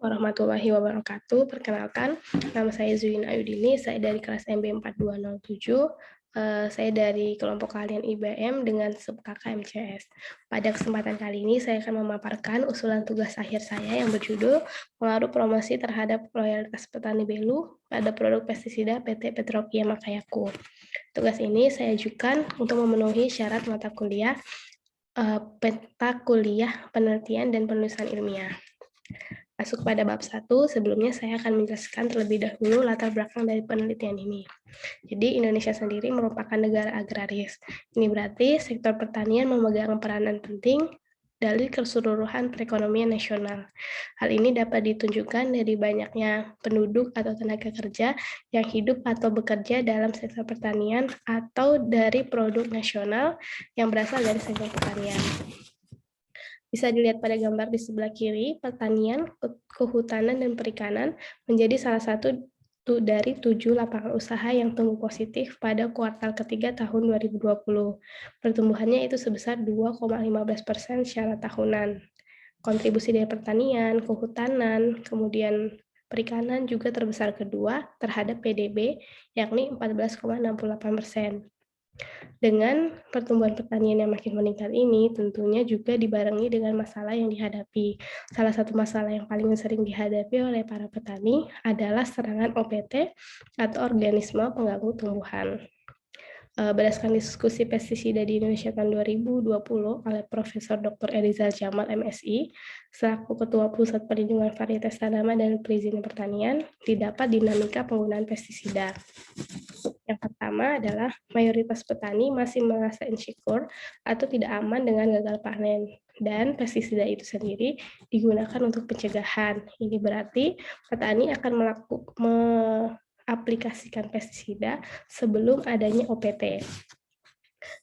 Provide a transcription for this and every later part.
Warahmatullahi wabarakatuh. Perkenalkan, nama saya Zuina Ayudini, saya dari kelas MB 4207. Saya dari kelompok kalian IBM dengan sub KKMCS. Pada kesempatan kali ini, saya akan memaparkan usulan tugas akhir saya yang berjudul pengaruh promosi terhadap loyalitas petani belu pada produk pestisida PT Petrokimia Makayaku. Tugas ini saya ajukan untuk memenuhi syarat mata kuliah, peta kuliah penelitian dan penulisan ilmiah. Masuk pada bab 1, sebelumnya saya akan menjelaskan terlebih dahulu latar belakang dari penelitian ini. Jadi, Indonesia sendiri merupakan negara agraris. Ini berarti sektor pertanian memegang peranan penting dari keseluruhan perekonomian nasional. Hal ini dapat ditunjukkan dari banyaknya penduduk atau tenaga kerja yang hidup atau bekerja dalam sektor pertanian atau dari produk nasional yang berasal dari sektor pertanian. Bisa dilihat pada gambar di sebelah kiri, pertanian, kehutanan, dan perikanan menjadi salah satu dari 7 lapangan usaha yang tumbuh positif pada kuartal ketiga tahun 2020. Pertumbuhannya itu sebesar 2,15% secara tahunan. Kontribusi dari pertanian, kehutanan, kemudian perikanan juga terbesar kedua terhadap PDB, yakni 14,68%. Dengan pertumbuhan pertanian yang makin meningkat ini, tentunya juga dibarengi dengan masalah yang dihadapi. Salah satu masalah yang paling sering dihadapi oleh para petani adalah serangan OPT atau organisme pengganggu tumbuhan. Berdasarkan diskusi pestisida di Indonesia tahun 2020 oleh Profesor Dr. Erizal Jamal MSI, selaku Ketua Pusat Perlindungan Varietas Tanaman dan Perizinan Pertanian, didapat dinamika penggunaan pestisida. Yang pertama adalah mayoritas petani masih merasa insecure atau tidak aman dengan gagal panen, dan pestisida itu sendiri digunakan untuk pencegahan. Ini berarti petani akan aplikasikan pestisida sebelum adanya OPT.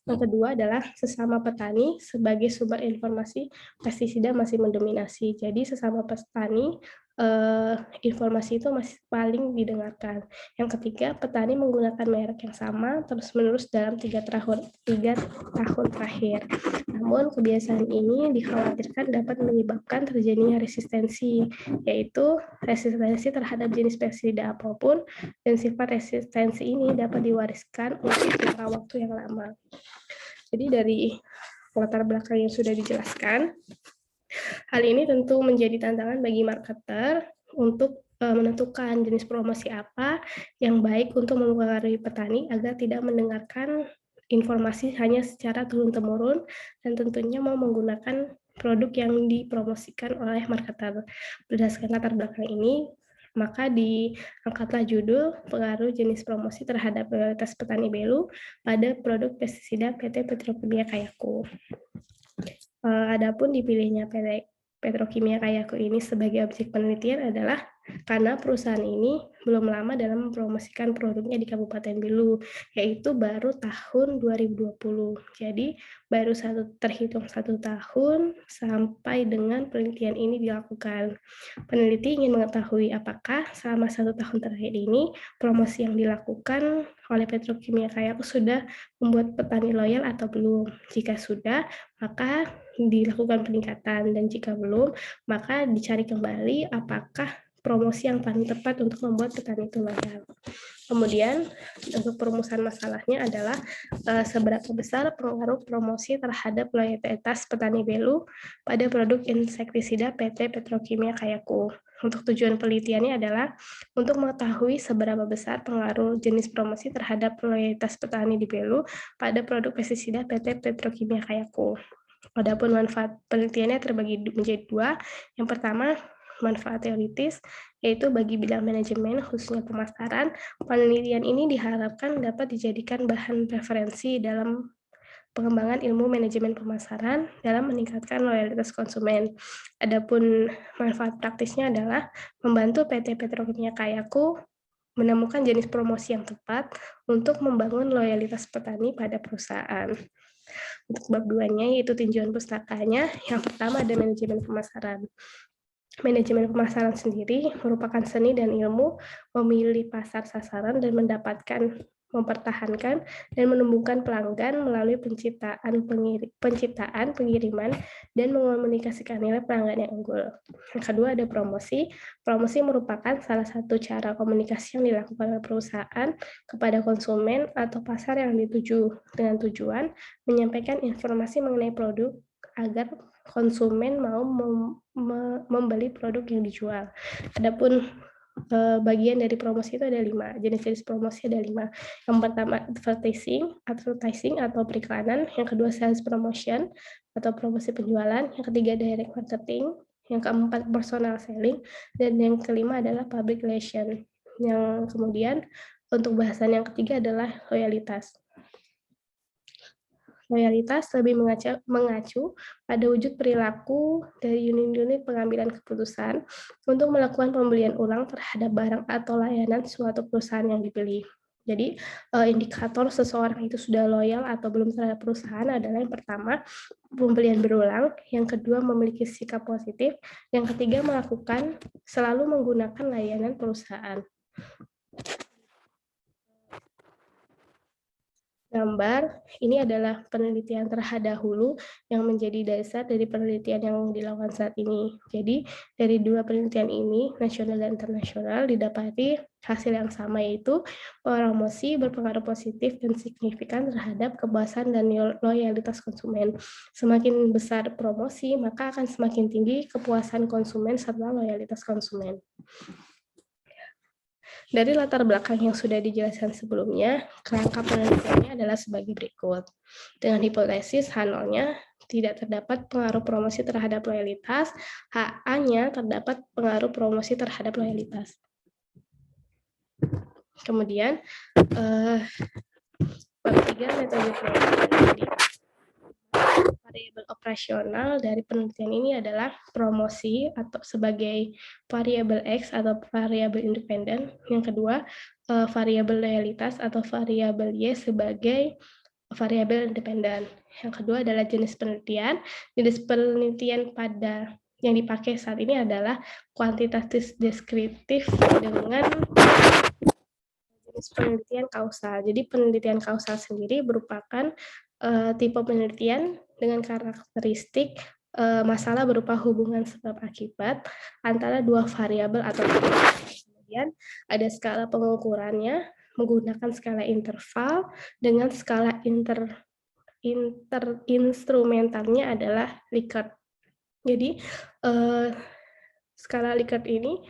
Yang kedua adalah sesama petani sebagai sumber informasi pestisida masih mendominasi. Jadi sesama petani informasi itu masih paling didengarkan. Yang ketiga, petani menggunakan merek yang sama terus-menerus dalam 3 tahun terakhir. Namun kebiasaan ini dikhawatirkan dapat menyebabkan terjadinya resistensi, yaitu resistensi terhadap jenis pestisida apapun, dan sifat resistensi ini dapat diwariskan untuk jangka waktu yang lama. Jadi dari latar belakang yang sudah dijelaskan, hal ini tentu menjadi tantangan bagi marketer untuk menentukan jenis promosi apa yang baik untuk mempengaruhi petani agar tidak mendengarkan informasi hanya secara turun-temurun dan tentunya mau menggunakan produk yang dipromosikan oleh marketer. Berdasarkan latar belakang ini, maka diangkatlah judul pengaruh jenis promosi terhadap loyalitas petani belu pada produk pestisida PT Petrokimia Kayaku. Adapun dipilihnya PT Petrokimia Kayaku ini sebagai objek penelitian adalah karena perusahaan ini belum lama dalam mempromosikan produknya di Kabupaten Belu, yaitu baru tahun 2020. Jadi baru terhitung 1 tahun sampai dengan penelitian ini dilakukan. Peneliti ingin mengetahui apakah selama 1 tahun terakhir ini promosi yang dilakukan oleh Petrokimia Kayaku sudah membuat petani loyal atau belum. Jika sudah, maka dilakukan peningkatan, dan jika belum, maka dicari kembali apakah promosi yang paling tepat untuk membuat petani itu loyal. Kemudian, untuk perumusan masalahnya adalah seberapa besar pengaruh promosi terhadap loyalitas petani belu pada produk insektisida PT Petrokimia Kayaku. Untuk tujuan penelitiannya adalah untuk mengetahui seberapa besar pengaruh jenis promosi terhadap loyalitas petani di belu pada produk pestisida PT Petrokimia Kayaku. Adapun manfaat penelitiannya terbagi menjadi 2. Yang pertama, manfaat teoritis, yaitu bagi bidang manajemen, khususnya pemasaran. Penelitian ini diharapkan dapat dijadikan bahan referensi dalam pengembangan ilmu manajemen pemasaran dalam meningkatkan loyalitas konsumen. Adapun manfaat praktisnya adalah membantu PT Petrokimia Kayaku menemukan jenis promosi yang tepat untuk membangun loyalitas petani pada perusahaan. Untuk bab 2-nya, yaitu tinjauan pustakanya, yang pertama ada manajemen pemasaran. Manajemen pemasaran sendiri merupakan seni dan ilmu memilih pasar sasaran dan mendapatkan mempertahankan, dan menumbuhkan pelanggan melalui penciptaan, pengiriman, dan mengomunikasikan nilai pelanggan yang unggul. Yang kedua ada promosi. Promosi merupakan salah satu cara komunikasi yang dilakukan oleh perusahaan kepada konsumen atau pasar yang dituju dengan tujuan menyampaikan informasi mengenai produk agar konsumen mau membeli produk yang dijual. Adapun bagian dari promosi itu ada 5, jenis-jenis promosi ada 5. Yang pertama advertising atau periklanan, yang kedua sales promotion atau promosi penjualan, yang ketiga direct marketing, yang keempat personal selling, dan yang kelima adalah public relation. Yang kemudian untuk bahasan yang ketiga adalah loyalitas. Loyalitas lebih mengacu pada wujud perilaku dari unit-unit pengambilan keputusan untuk melakukan pembelian ulang terhadap barang atau layanan suatu perusahaan yang dipilih. Jadi, indikator seseorang itu sudah loyal atau belum terhadap perusahaan adalah yang pertama, pembelian berulang, yang kedua, memiliki sikap positif, yang ketiga, selalu menggunakan layanan perusahaan. Gambar, ini adalah penelitian terdahulu yang menjadi dasar dari penelitian yang dilakukan saat ini. Jadi, dari 2 penelitian ini, nasional dan internasional, didapati hasil yang sama, yaitu promosi berpengaruh positif dan signifikan terhadap kepuasan dan loyalitas konsumen. Semakin besar promosi, maka akan semakin tinggi kepuasan konsumen serta loyalitas konsumen. Dari latar belakang yang sudah dijelaskan sebelumnya, kerangka penelitiannya adalah sebagai berikut. Dengan hipotesis H0-nya tidak terdapat pengaruh promosi terhadap loyalitas, HA-nya terdapat pengaruh promosi terhadap loyalitas. Kemudian, bab 3 metode promosi. Variabel operasional dari penelitian ini adalah promosi atau sebagai variabel X atau variabel independen. Yang kedua, variabel loyalitas atau variabel Y sebagai variabel independen. Yang kedua adalah jenis penelitian. Jenis penelitian pada yang dipakai saat ini adalah kuantitatif deskriptif dengan jenis penelitian kausal. Jadi penelitian kausal sendiri merupakan tipe penelitian dengan karakteristik masalah berupa hubungan sebab akibat antara dua variabel atau kemudian ada skala pengukurannya menggunakan skala interval dengan skala instrumentalnya adalah Likert. Jadi skala Likert ini,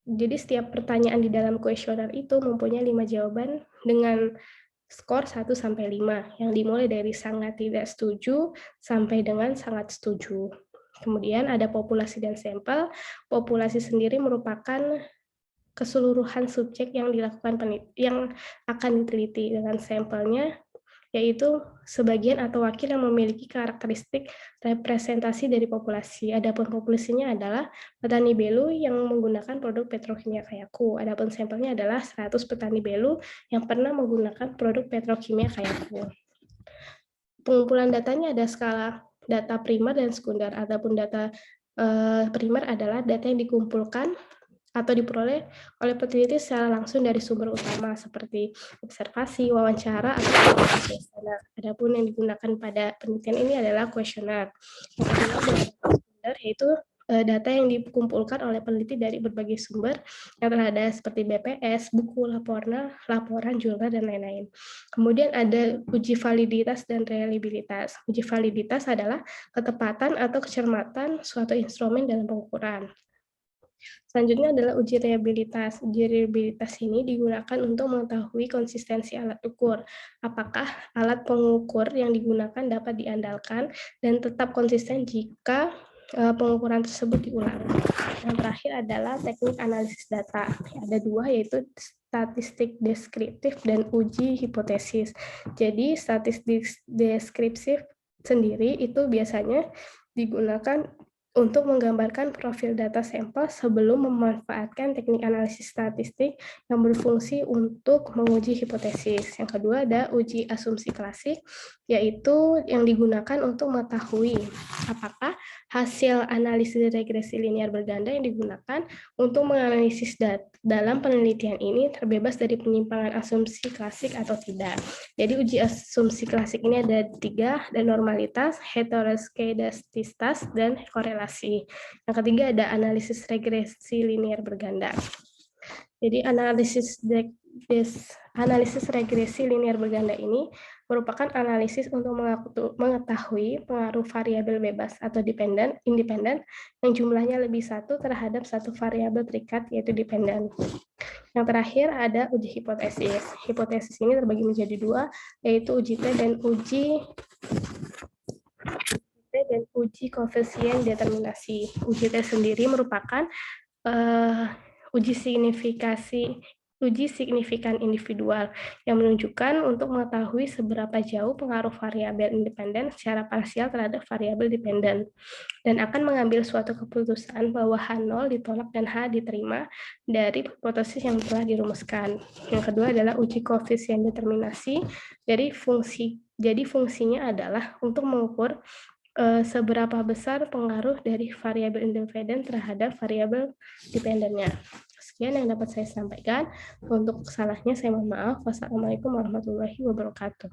jadi setiap pertanyaan di dalam kuesioner itu mempunyai 5 jawaban dengan skor 1-5, yang dimulai dari sangat tidak setuju sampai dengan sangat setuju. Kemudian ada populasi dan sampel. Populasi sendiri merupakan keseluruhan subjek yang akan diteliti, dengan sampelnya yaitu sebagian atau wakil yang memiliki karakteristik representasi dari populasi. Adapun populasinya adalah petani belu yang menggunakan produk petrokimia Kayaku. Adapun sampelnya adalah 100 petani belu yang pernah menggunakan produk petrokimia Kayaku. Pengumpulan datanya ada skala data primer dan sekunder. Adapun data primer adalah data yang dikumpulkan atau diperoleh oleh peneliti secara langsung dari sumber utama seperti observasi, wawancara, atau kuesioner. Adapun yang digunakan pada penelitian ini adalah kuesioner. Sekunder yaitu data yang dikumpulkan oleh peneliti dari berbagai sumber yang telah ada seperti BPS, buku, laporan, jurnal, dan lain-lain. Kemudian ada uji validitas dan reliabilitas. Uji validitas adalah ketepatan atau kecermatan suatu instrumen dalam pengukuran. Selanjutnya adalah uji reliabilitas. Uji reliabilitas ini digunakan untuk mengetahui konsistensi alat ukur. Apakah alat pengukur yang digunakan dapat diandalkan dan tetap konsisten jika pengukuran tersebut diulang. Yang terakhir adalah teknik analisis data. Ada 2, yaitu statistik deskriptif dan uji hipotesis. Jadi statistik deskriptif sendiri itu biasanya digunakan untuk menggambarkan profil data sampel sebelum memanfaatkan teknik analisis statistik yang berfungsi untuk menguji hipotesis. Yang kedua ada uji asumsi klasik, yaitu yang digunakan untuk mengetahui apakah hasil analisis regresi linear berganda yang digunakan untuk menganalisis dalam penelitian ini terbebas dari penyimpangan asumsi klasik atau tidak. Jadi uji asumsi klasik ini ada 3, ada normalitas, heteroskedastisitas, dan korelasi. Yang ketiga ada analisis regresi linear berganda. Jadi analisis regresi linear berganda ini merupakan analisis untuk mengetahui pengaruh variabel bebas atau independen yang jumlahnya lebih satu terhadap satu variabel terikat yaitu dependen. Yang terakhir ada uji hipotesis. Hipotesis ini terbagi menjadi 2, yaitu uji T dan uji koefisien determinasi. Uji T sendiri merupakan uji signifikan individual yang menunjukkan untuk mengetahui seberapa jauh pengaruh variabel independen secara parsial terhadap variabel dependen dan akan mengambil suatu keputusan bahwa H0 ditolak dan H diterima dari hipotesis yang telah dirumuskan. Yang kedua adalah uji koefisien determinasi. Jadi fungsinya adalah untuk mengukur seberapa besar pengaruh dari variabel independen terhadap variabel dependennya. Sekian yang dapat saya sampaikan. Untuk salahnya saya mohon maaf. Wassalamualaikum warahmatullahi wabarakatuh.